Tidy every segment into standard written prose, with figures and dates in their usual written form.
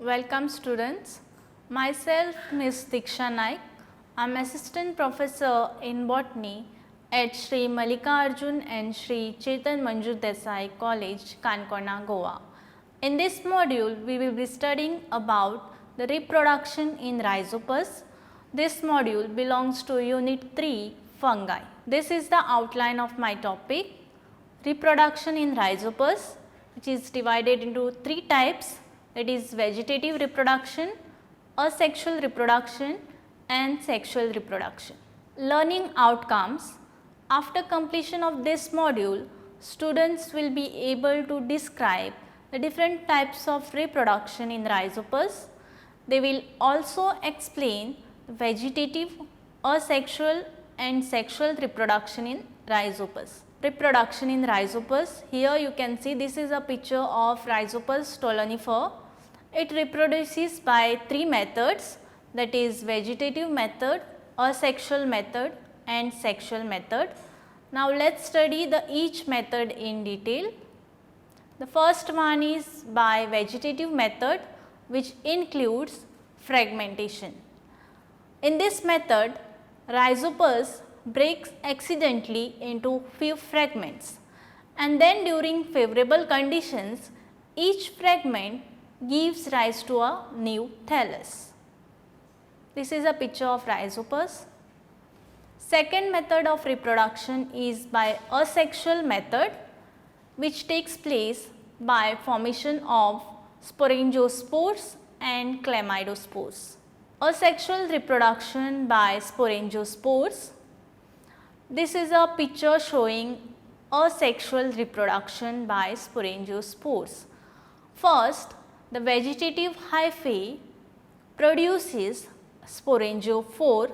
Welcome students. Myself Ms. Diksha Naik. I am Assistant Professor in Botany at Sri Mallikarjun and Sri Chetan Manju Desai College, Kankona, Goa. In this module, we will be studying about the reproduction in Rhizopus. This module belongs to Unit 3, Fungi. This is the outline of my topic, reproduction in Rhizopus, which is divided into three types, that is vegetative reproduction, asexual reproduction and sexual reproduction. Learning outcomes. After completion of this module, students will be able to describe the different types of reproduction in Rhizopus. They will also explain vegetative, asexual and sexual reproduction in Rhizopus. Reproduction in Rhizopus. Here you can see this is a picture of Rhizopus stolonifer. It reproduces by three methods, that is vegetative method, asexual method and sexual method. Now let us study each method in detail. The first one is by vegetative method, which includes fragmentation. In this method, Rhizopus breaks accidentally into few fragments, and then during favorable conditions, each fragment gives rise to a new thallus. This is a picture of Rhizopus. Second method of reproduction is by asexual method, which takes place by formation of sporangiospores and chlamydospores. Asexual reproduction by sporangiospores. This is a picture showing asexual reproduction by sporangiospores. First, the vegetative hyphae produces sporangiophore.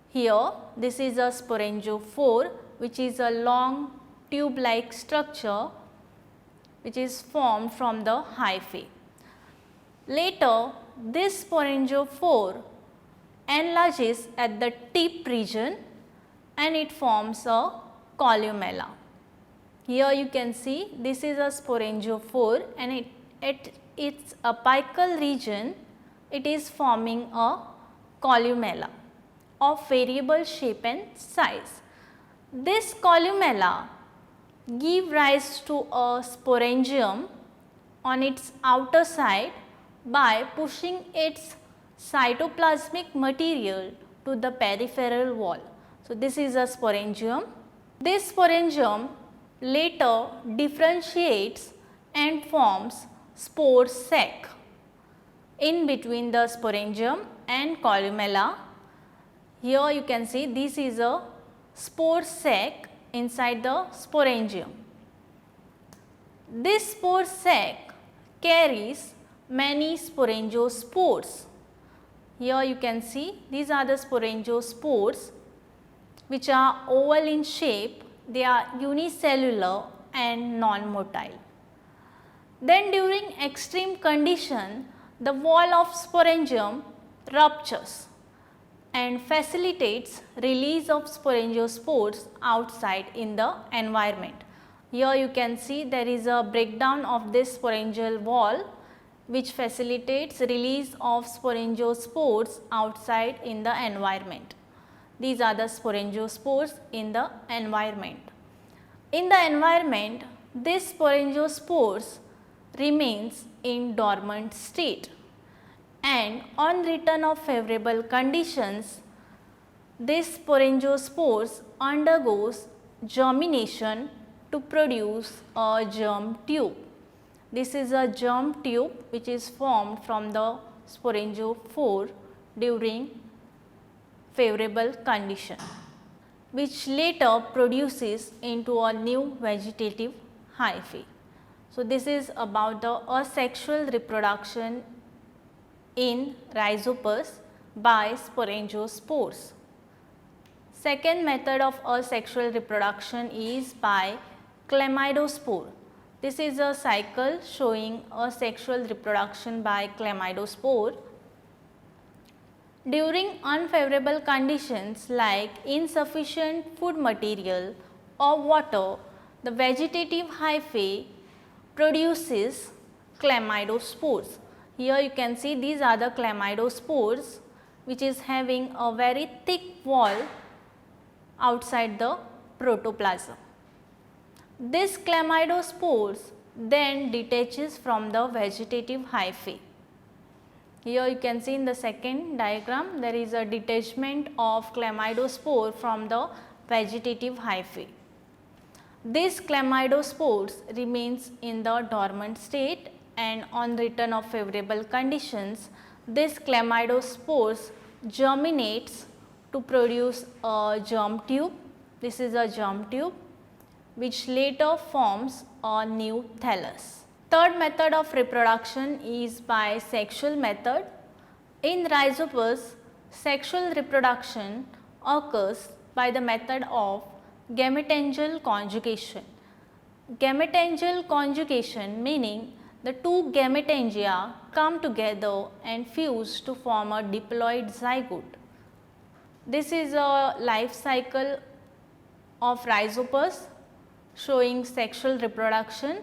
Here, this is a sporangiophore, which is a long tube-like structure which is formed from the hyphae. Later, this sporangiophore enlarges at the tip region and it forms a columella. Here you can see this is a sporangiophore, and at its apical region it is forming a columella of variable shape and size. This columella give rise to a sporangium on its outer side by pushing its cytoplasmic material to the peripheral wall. So, this is a sporangium. This sporangium later differentiates and forms spore sac in between the sporangium and columella. Here you can see this is a spore sac inside the sporangium. This spore sac carries many sporangiospores. Here you can see these are the sporangiospores, which are oval in shape. They are unicellular and non-motile. Then during extreme condition, the wall of sporangium ruptures and facilitates release of sporangiospores outside in the environment. Here you can see there is a breakdown of this sporangial wall, which facilitates release of sporangiospores outside in the environment. These are the sporangiospores in the environment. In the environment, this sporangiospores remains in dormant state, and on return of favorable conditions, this sporangiospores undergoes germination to produce a germ tube. This is a germ tube which is formed from the sporangiophore during favorable condition, which later produces into a new vegetative hyphae. So, this is about the asexual reproduction in Rhizopus by sporangiospores. Second method of asexual reproduction is by chlamydospore. This is a cycle showing asexual reproduction by chlamydospore. During unfavorable conditions like insufficient food material or water, the vegetative hyphae produces chlamydospores. Here you can see these are the chlamydospores, which is having a very thick wall outside the protoplasm. This chlamydospores then detaches from the vegetative hyphae. Here you can see in the second diagram there is a detachment of chlamydospore from the vegetative hyphae. This chlamydospores remains in the dormant state, and on return of favorable conditions, this chlamydospores germinates to produce a germ tube. This is a germ tube which later forms a new thallus. Third method of reproduction is by sexual method. In Rhizopus, sexual reproduction occurs by the method of gametangial conjugation. Gametangial conjugation meaning the two gametangia come together and fuse to form a diploid zygote. This is a life cycle of Rhizopus showing sexual reproduction.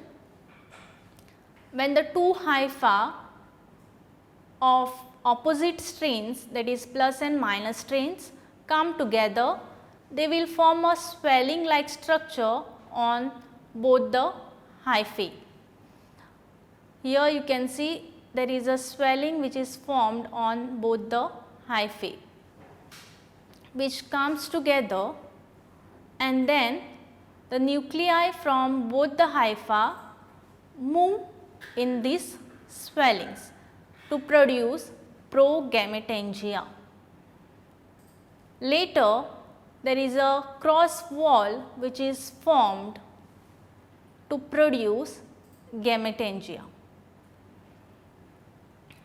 When the two hypha of opposite strains, that is plus and minus strains, come together, they will form a swelling like structure on both the hyphae. Here you can see there is a swelling which is formed on both the hyphae, which comes together, and then the nuclei from both the hypha move in these swellings to produce progametangia. Later, there is a cross wall which is formed to produce gametangia.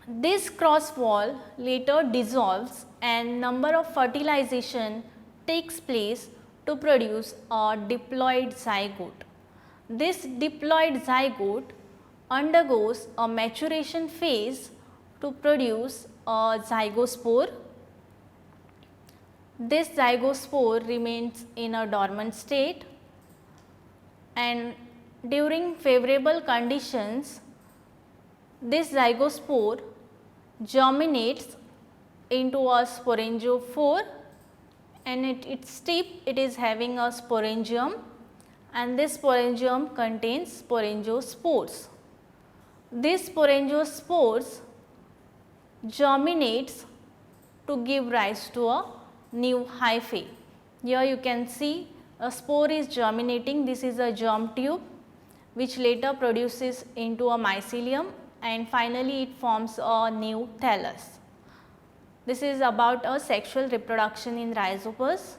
This cross wall later dissolves and number of fertilization takes place to produce a diploid zygote. This diploid zygote undergoes a maturation phase to produce a zygospore. This zygospore remains in a dormant state, and during favorable conditions, this zygospore germinates into a sporangiophore, and at its tip it is having a sporangium, and this sporangium contains sporangiospores. These sporangiospores germinates to give rise to a new hyphae. Here you can see a spore is germinating. This is a germ tube which later produces into a mycelium, and finally it forms a new thallus. This is about a sexual reproduction in Rhizopus.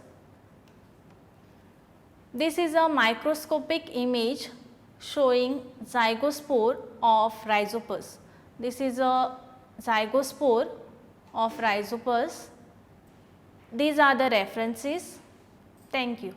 This is a microscopic image showing zygospore of Rhizopus. This is a zygospore of Rhizopus. These are the references. Thank you.